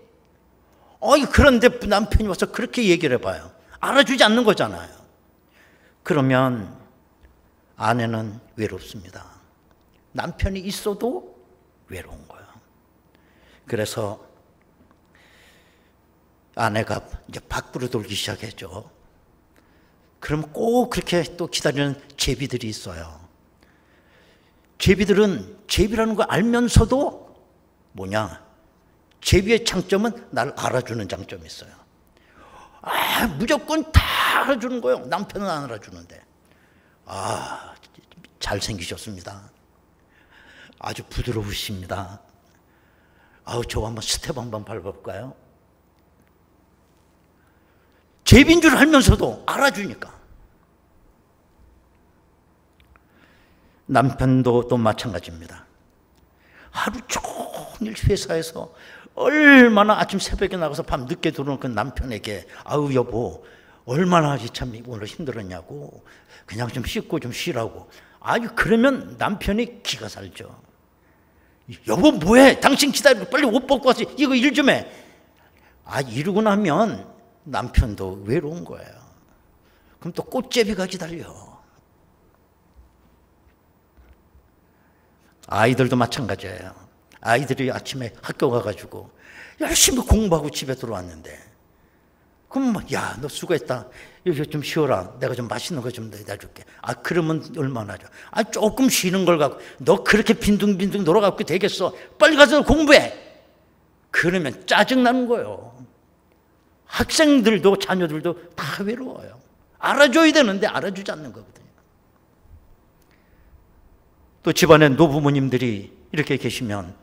그런데 남편이 와서 그렇게 얘기를 해봐요. 알아주지 않는 거잖아요. 그러면 아내는 외롭습니다. 남편이 있어도 외로운 거예요. 그래서 아내가 이제 밖으로 돌기 시작했죠. 그럼 꼭 그렇게 또 기다리는 제비들이 있어요. 제비들은 제비라는 걸 알면서도 뭐냐? 제비의 장점은 날 알아주는 장점이 있어요. 무조건 다 알아주는 거예요. 남편은 안 알아주는데. 잘생기셨습니다. 아주 부드러우십니다. 저 한번 스텝 한번 밟아볼까요? 제비인 줄 알면서도 알아주니까. 남편도 또 마찬가지입니다. 하루 종일 회사에서 얼마나 아침 새벽에 나가서 밤 늦게 들어오는 그 남편에게 여보 얼마나 참 오늘 힘들었냐고 그냥 좀 씻고 좀 쉬라고. 그러면 남편이 기가 살죠. 여보 뭐해? 당신 기다리고 빨리 옷 벗고 와서 이거 일 좀 해. 이러고 나면 남편도 외로운 거예요. 그럼 또 꽃제비가 기다려. 아이들도 마찬가지예요. 아이들이 아침에 학교 가가지고 열심히 공부하고 집에 들어왔는데 그럼 야, 너 수고했다. 이거 좀 쉬어라. 내가 좀 맛있는 거 좀 내다 줄게. 그러면 얼마나 좋아. 조금 쉬는 걸 갖고 너 그렇게 빈둥빈둥 놀아갖고 되겠어. 빨리 가서 공부해. 그러면 짜증나는 거예요. 학생들도 자녀들도 다 외로워요. 알아줘야 되는데 알아주지 않는 거거든요. 또 집안에 노부모님들이 이렇게 계시면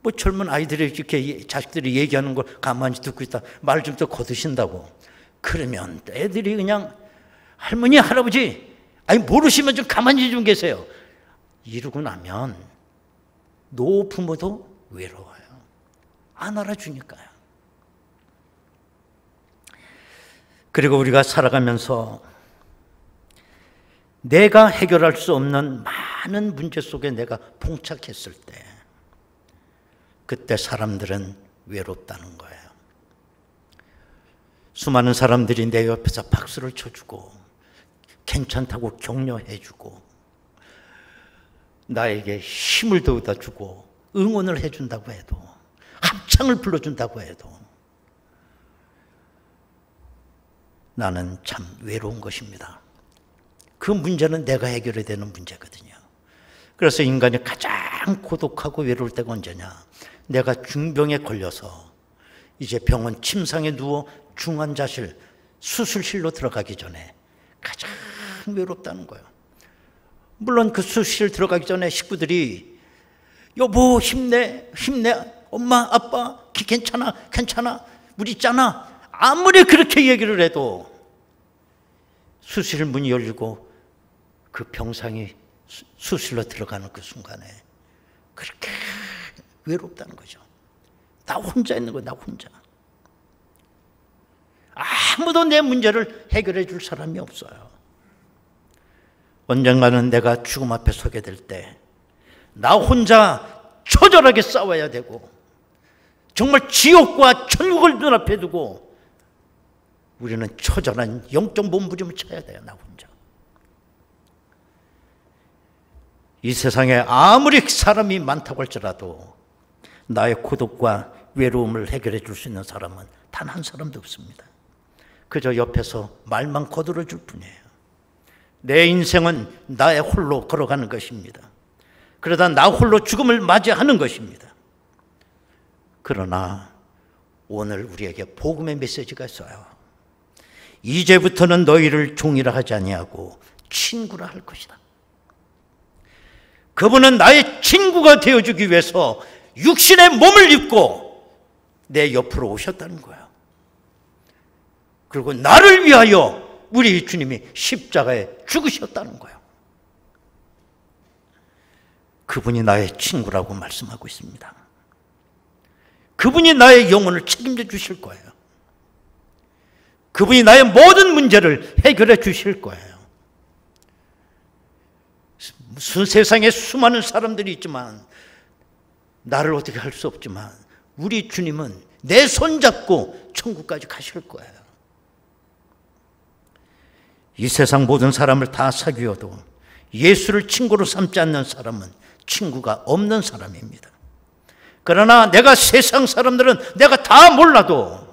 뭐 젊은 아이들이 이렇게 자식들이 얘기하는 걸 가만히 듣고 있다 말 좀 더 거두신다고 그러면 애들이 그냥 할머니 할아버지 아니 모르시면 좀 가만히 좀 계세요 이러고 나면 노부모도 외로워요. 안 알아주니까요. 그리고 우리가 살아가면서 내가 해결할 수 없는 많은 문제 속에 내가 봉착했을 때 그때 사람들은 외롭다는 거예요. 수많은 사람들이 내 옆에서 박수를 쳐주고 괜찮다고 격려해주고 나에게 힘을 돋아주고 응원을 해준다고 해도 합창을 불러준다고 해도 나는 참 외로운 것입니다. 그 문제는 내가 해결해야 되는 문제거든요. 그래서 인간이 가장 고독하고 외로울 때가 언제냐? 내가 중병에 걸려서 이제 병원 침상에 누워 중환자실 수술실로 들어가기 전에 가장 외롭다는 거예요. 물론 그 수술실 들어가기 전에 식구들이 여보 힘내 엄마 아빠 괜찮아 우리 있잖아 아무리 그렇게 얘기를 해도 수술실 문이 열리고 그 병상이 수술로 들어가는 그 순간에 그렇게 외롭다는 거죠. 나 혼자 있는 거야. 나 혼자. 아무도 내 문제를 해결해 줄 사람이 없어요. 언젠가는 내가 죽음 앞에 서게 될 때 나 혼자 처절하게 싸워야 되고 정말 지옥과 천국을 눈앞에 두고 우리는 처절한 영적 몸부림을 쳐야 돼요. 나 혼자. 이 세상에 아무리 사람이 많다고 할지라도 나의 고독과 외로움을 해결해 줄 수 있는 사람은 단 한 사람도 없습니다. 그저 옆에서 말만 거들어 줄 뿐이에요. 내 인생은 나의 홀로 걸어가는 것입니다. 그러다 나 홀로 죽음을 맞이하는 것입니다. 그러나 오늘 우리에게 복음의 메시지가 있어요. 이제부터는 너희를 종이라 하지 아니하고 친구라 할 것이다. 그분은 나의 친구가 되어주기 위해서 육신의 몸을 입고 내 옆으로 오셨다는 거예요. 그리고 나를 위하여 우리 주님이 십자가에 죽으셨다는 거예요. 그분이 나의 친구라고 말씀하고 있습니다. 그분이 나의 영혼을 책임져 주실 거예요. 그분이 나의 모든 문제를 해결해 주실 거예요. 무슨 세상에 수많은 사람들이 있지만 나를 어떻게 할 수 없지만 우리 주님은 내 손 잡고 천국까지 가실 거예요. 이 세상 모든 사람을 다 사귀어도 예수를 친구로 삼지 않는 사람은 친구가 없는 사람입니다. 그러나 내가 세상 사람들은 내가 다 몰라도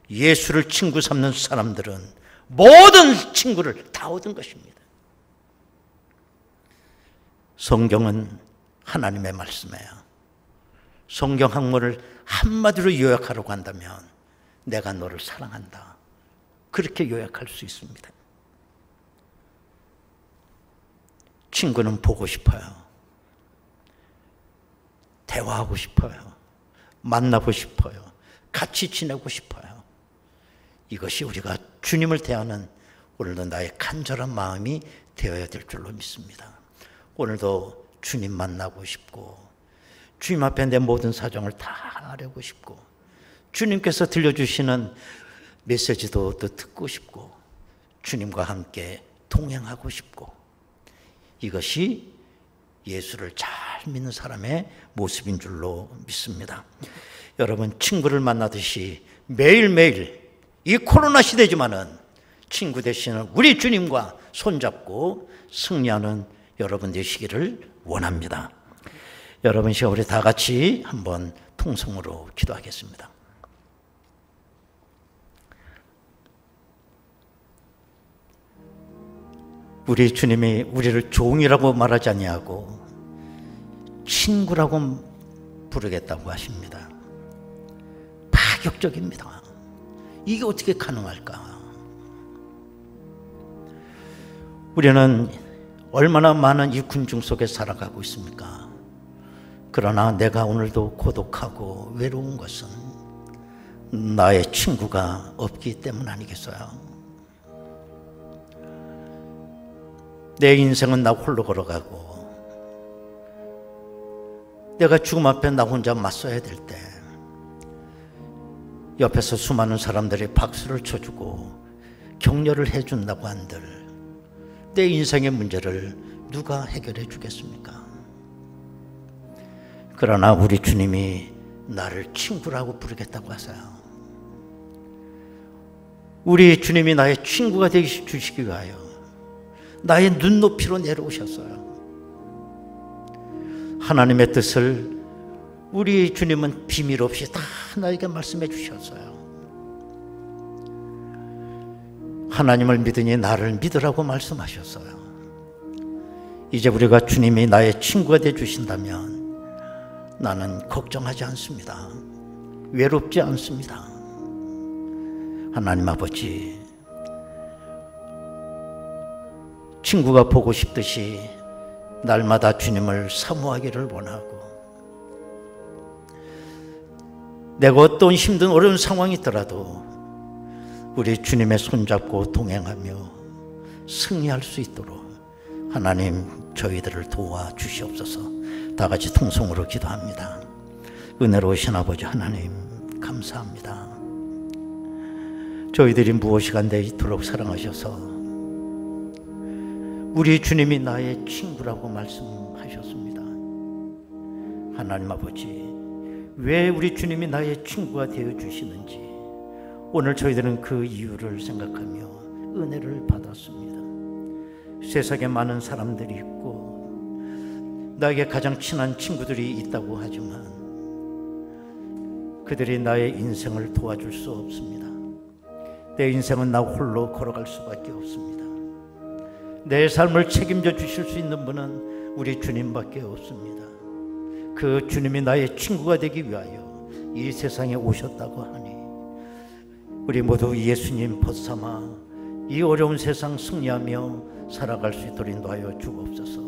예수를 친구 삼는 사람들은 모든 친구를 다 얻은 것입니다. 성경은 하나님의 말씀이에요. 성경 학문을 한마디로 요약하려고 한다면 내가 너를 사랑한다. 그렇게 요약할 수 있습니다. 친구는 보고 싶어요. 대화하고 싶어요. 만나고 싶어요. 같이 지내고 싶어요. 이것이 우리가 주님을 대하는 오늘도 나의 간절한 마음이 되어야 될 줄로 믿습니다. 오늘도 주님 만나고 싶고 주님 앞에 내 모든 사정을 다 알고 싶고 주님께서 들려주시는 메시지도 또 듣고 싶고 주님과 함께 동행하고 싶고 이것이 예수를 잘 믿는 사람의 모습인 줄로 믿습니다. 여러분 친구를 만나듯이 매일매일 이 코로나 시대지만은 친구 되시는 우리 주님과 손잡고 승리하는 여러분 되시기를 원합니다. 여러분 시간 우리 다 같이 한번 통성으로 기도하겠습니다. 우리 주님이 우리를 종이라고 말하지 아니하고 친구라고 부르겠다고 하십니다. 파격적입니다. 이게 어떻게 가능할까? 우리는 얼마나 많은 이 군중 속에 살아가고 있습니까? 그러나 내가 오늘도 고독하고 외로운 것은 나의 친구가 없기 때문 아니겠어요? 내 인생은 나 홀로 걸어가고 내가 죽음 앞에 나 혼자 맞서야 될 때 옆에서 수많은 사람들이 박수를 쳐주고 격려를 해준다고 한들 내 인생의 문제를 누가 해결해 주겠습니까? 그러나 우리 주님이 나를 친구라고 부르겠다고 하세요. 우리 주님이 나의 친구가 되게 주시기 위하여 나의 눈높이로 내려오셨어요. 하나님의 뜻을 우리 주님은 비밀 없이 다 나에게 말씀해 주셨어요. 하나님을 믿으니 나를 믿으라고 말씀하셨어요. 이제 우리가 주님이 나의 친구가 되어 주신다면 나는 걱정하지 않습니다. 외롭지 않습니다. 하나님 아버지, 친구가 보고 싶듯이 날마다 주님을 사모하기를 원하고 내가 어떤 힘든 어려운 상황이 있더라도 우리 주님의 손잡고 동행하며 승리할 수 있도록 하나님 저희들을 도와주시옵소서. 다 같이 통성으로 기도합니다. 은혜로우신 아버지 하나님 감사합니다. 저희들이 무엇이간데 이토록 사랑하셔서 우리 주님이 나의 친구라고 말씀하셨습니다. 하나님 아버지, 왜 우리 주님이 나의 친구가 되어주시는지 오늘 저희들은 그 이유를 생각하며 은혜를 받았습니다. 세상에 많은 사람들이 있고 나에게 가장 친한 친구들이 있다고 하지만 그들이 나의 인생을 도와줄 수 없습니다. 내 인생은 나 홀로 걸어갈 수밖에 없습니다. 내 삶을 책임져 주실 수 있는 분은 우리 주님밖에 없습니다. 그 주님이 나의 친구가 되기 위하여 이 세상에 오셨다고 하니 우리 모두 예수님 벗삼아 이 어려운 세상 승리하며 살아갈 수 있도록 인도하여 주옵소서.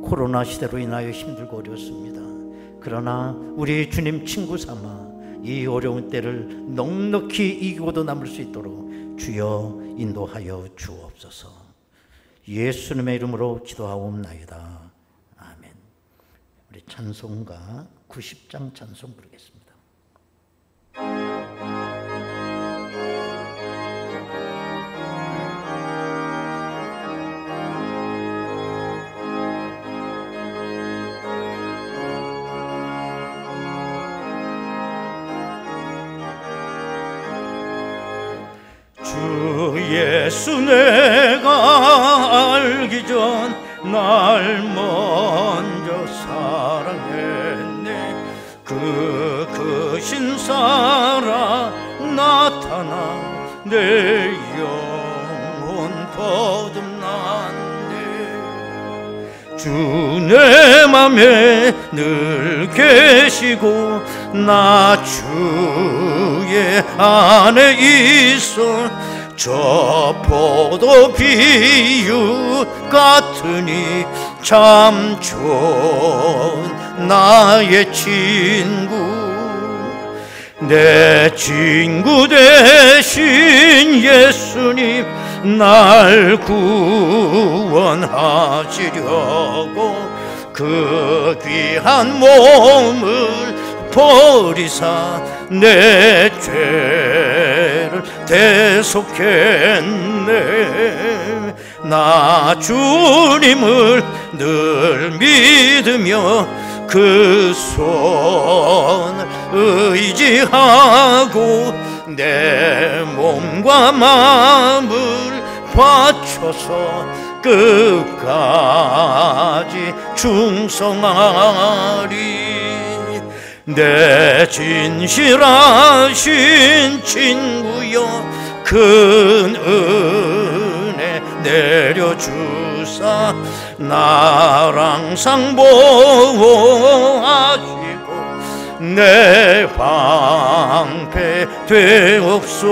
코로나 시대로 인하여 힘들고 어렵습니다. 그러나 우리 주님 친구 삼아 이 어려운 때를 넉넉히 이기고도 남을 수 있도록 주여 인도하여 주옵소서. 예수님의 이름으로 기도하옵나이다. 아멘. 우리 찬송가 90장 찬송 부르겠습니다. 주 예수 내가 알기 전 날 먼저 사랑했네. 그 크신 사랑 나타나 내 영혼 거듭났네. 주 내 맘에 늘 계시고 나 주의 안에 있어. 저 포도 비유 같으니 참 좋은 나의 친구. 내 친구 되신 예수님 날 구원하시려고 그 귀한 몸을 버리사 내 죄를 대속했네. 나 주님을 늘 믿으며 그 손을 의지하고 내 몸과 마음을 바쳐서 끝까지 충성하리. 내 진실하신 친구여 큰 은혜 내려주사 나랑 상보호하시고 내 방패 되옵소서.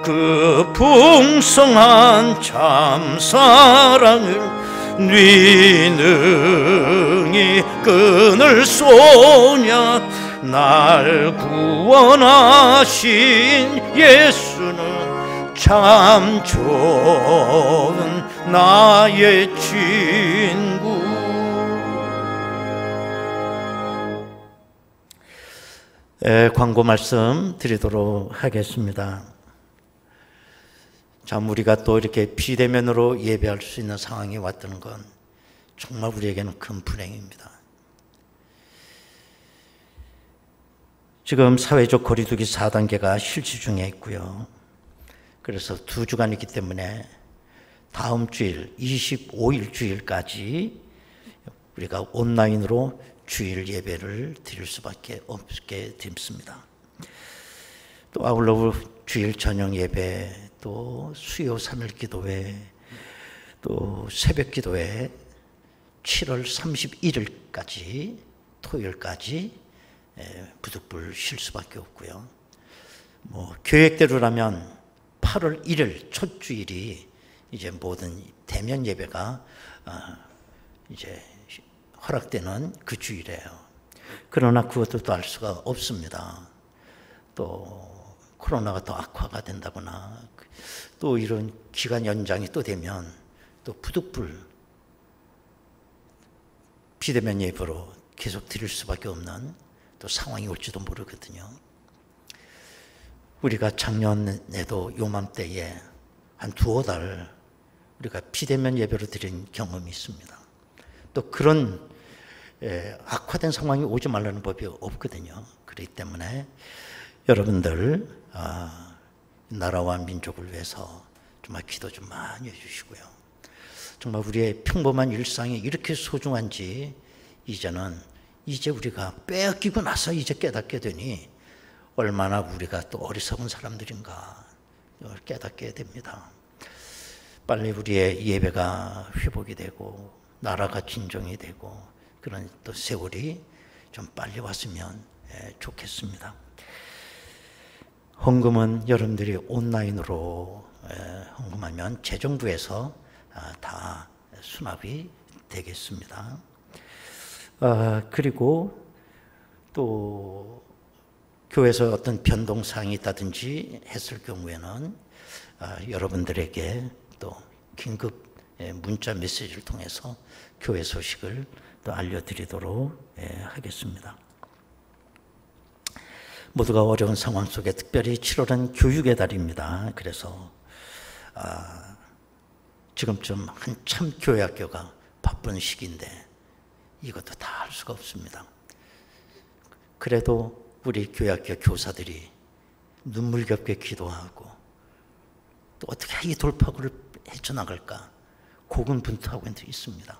그 풍성한 참 사랑을 네 능히 끈을 쏘냐. 날 구원하신 예수는 참 좋은 나의 친구. 광고 말씀 드리도록 하겠습니다. 참 우리가 또 이렇게 비대면으로 예배할 수 있는 상황이 왔다는 건 정말 우리에게는 큰 불행입니다. 지금 사회적 거리두기 4단계가 실시 중에 있고요. 그래서 2주간이기 때문에 다음 주일 25일 주일까지 우리가 온라인으로 주일 예배를 드릴 수밖에 없게 됩니다. 또 아울러 주일 저녁 예배, 또 수요 3일 기도회, 또 새벽 기도회 7월 31일까지 토요일까지 부득불 쉴 수밖에 없고요. 뭐 계획대로라면 8월 1일 첫 주일이 이제 모든 대면 예배가 이제 허락되는 그 주일이에요. 그러나 그것도 또 알 수가 없습니다. 또 코로나가 더 악화가 된다거나 또 이런 기간 연장이 또 되면 또 부득불 비대면 예배로 계속 드릴 수밖에 없는 또 상황이 올지도 모르거든요. 우리가 작년에도 요맘때에 한 2-5달 우리가 비대면 예배로 드린 경험이 있습니다. 또 그런 악화된 상황이 오지 말라는 법이 없거든요. 그렇기 때문에 여러분들 나라와 민족을 위해서 정말 기도 좀 많이 해주시고요. 정말 우리의 평범한 일상이 이렇게 소중한지 이제 우리가 빼앗기고 나서 이제 깨닫게 되니 얼마나 우리가 또 어리석은 사람들인가 깨닫게 됩니다. 빨리 우리의 예배가 회복이 되고 나라가 진정이 되고 그런 또 세월이 좀 빨리 왔으면 좋겠습니다. 헌금은 여러분들이 온라인으로 헌금하면 재정부에서 다 수납이 되겠습니다. 그리고 또 교회에서 어떤 변동사항이 있다든지 했을 경우에는 여러분들에게 또 긴급 문자 메시지를 통해서 교회 소식을 또 알려드리도록 하겠습니다. 모두가 어려운 상황 속에 특별히 7월은 교육의 달입니다. 그래서 지금쯤 한참 교회학교가 바쁜 시기인데 이것도 다 할 수가 없습니다. 그래도 우리 교회학교 교사들이 눈물겹게 기도하고 또 어떻게 이 돌파구를 헤쳐나갈까 고군분투하고 있습니다.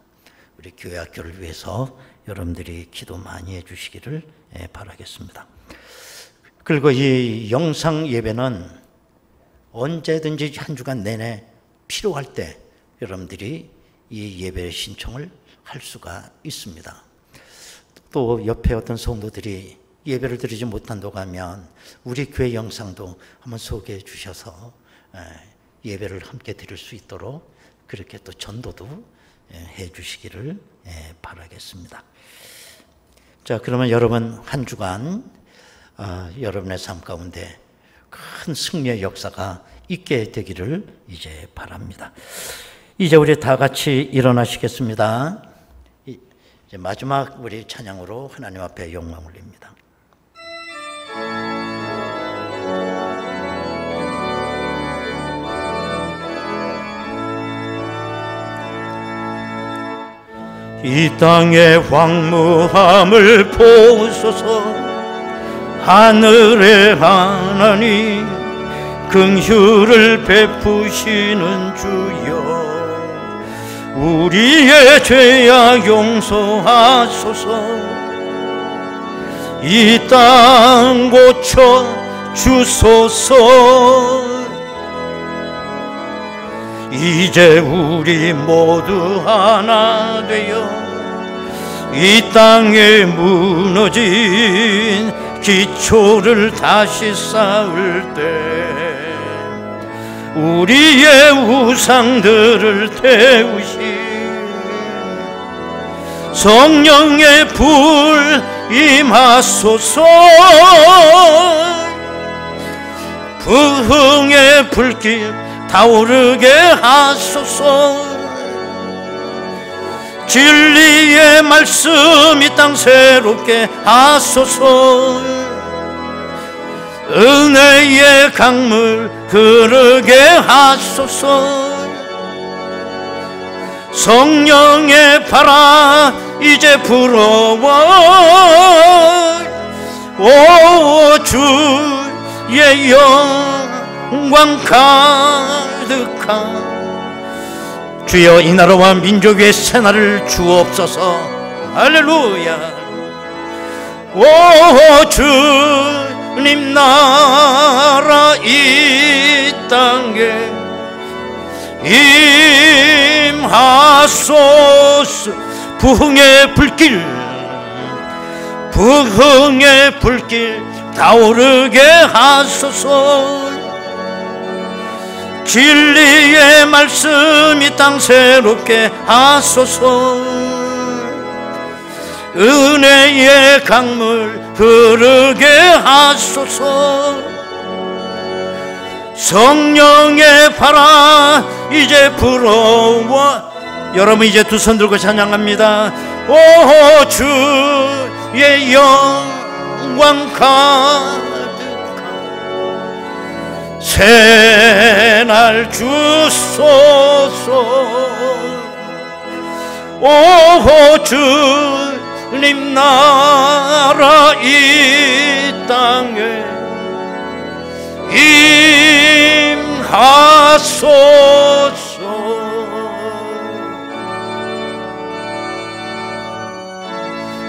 우리 교회학교를 위해서 여러분들이 기도 많이 해주시기를 바라겠습니다. 그리고 이 영상 예배는 언제든지 한 주간 내내 필요할 때 여러분들이 이 예배 신청을 할 수가 있습니다. 또 옆에 어떤 성도들이 예배를 드리지 못한다고 하면 우리 교회 영상도 한번 소개해 주셔서 예배를 함께 드릴 수 있도록 그렇게 또 전도도 해 주시기를 바라겠습니다. 자, 그러면 여러분 한 주간 여러분의 삶 가운데 큰 승리의 역사가 있게 되기를 이제 바랍니다. 이제 우리 다 같이 일어나시겠습니다. 이제 마지막 우리 찬양으로 하나님 앞에 영광 올립니다. 이 땅의 황무함을 보소서. 하늘의 하나님 긍휼을 베푸시는 주여, 우리의 죄악 용서하소서. 이 땅 고쳐 주소서. 이제 우리 모두 하나 되어 이 땅에 무너진 기초를 다시 쌓을 때 우리의 우상들을 태우신 성령의 불 임하소서. 부흥의 불길 타오르게 하소서. 진리의 말씀 이 땅 새롭게 하소서. 은혜의 강물 흐르게 하소서. 성령의 바람 이제 불어와. 오 주의 영광 가득한 주여, 이 나라와 민족 위에 새날을 주옵소서. 할렐루야. 오 주님 나라 이 땅에 임하소서. 부흥의 불길, 부흥의 불길 타오르게 하소서. 진리의 말씀 이 땅 새롭게 하소서. 은혜의 강물 흐르게 하소서. 성령의 바람 이제 불어와. 여러분 이제 두 손 들고 찬양합니다. 오 주의 영광 가득한 새날 주소서. 오 주님 나라 이 땅에 임하소서.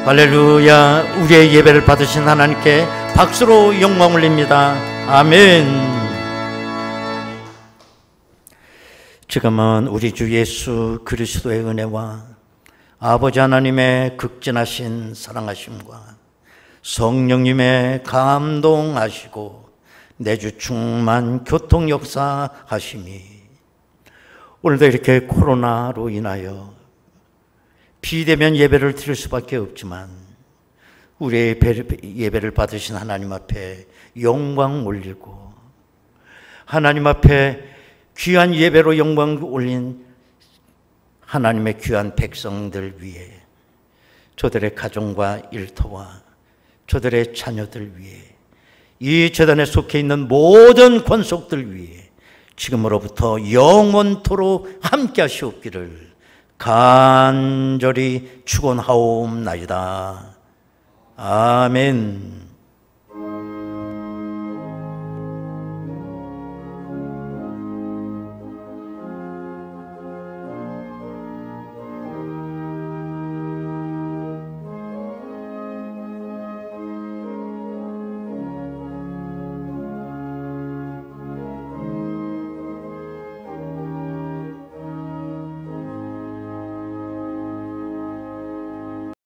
할렐루야. 우리의 예배를 받으신 하나님께 박수로 영광 올립니다. 아멘. 지금은 우리 주 예수 그리스도의 은혜와 아버지 하나님의 극진하신 사랑하심과 성령님의 감동하시고 내주 충만 교통 역사하심이 오늘도 이렇게 코로나로 인하여 비대면 예배를 드릴 수밖에 없지만 우리의 예배를 받으신 하나님 앞에 영광 올리고 하나님 앞에 귀한 예배로 영광 올린 하나님의 귀한 백성들 위해, 저들의 가정과 일터와 저들의 자녀들 위해, 이 재단에 속해 있는 모든 권속들 위해 지금으로부터 영원토록 함께 하시옵기를 간절히 축원하옵나이다. 아멘.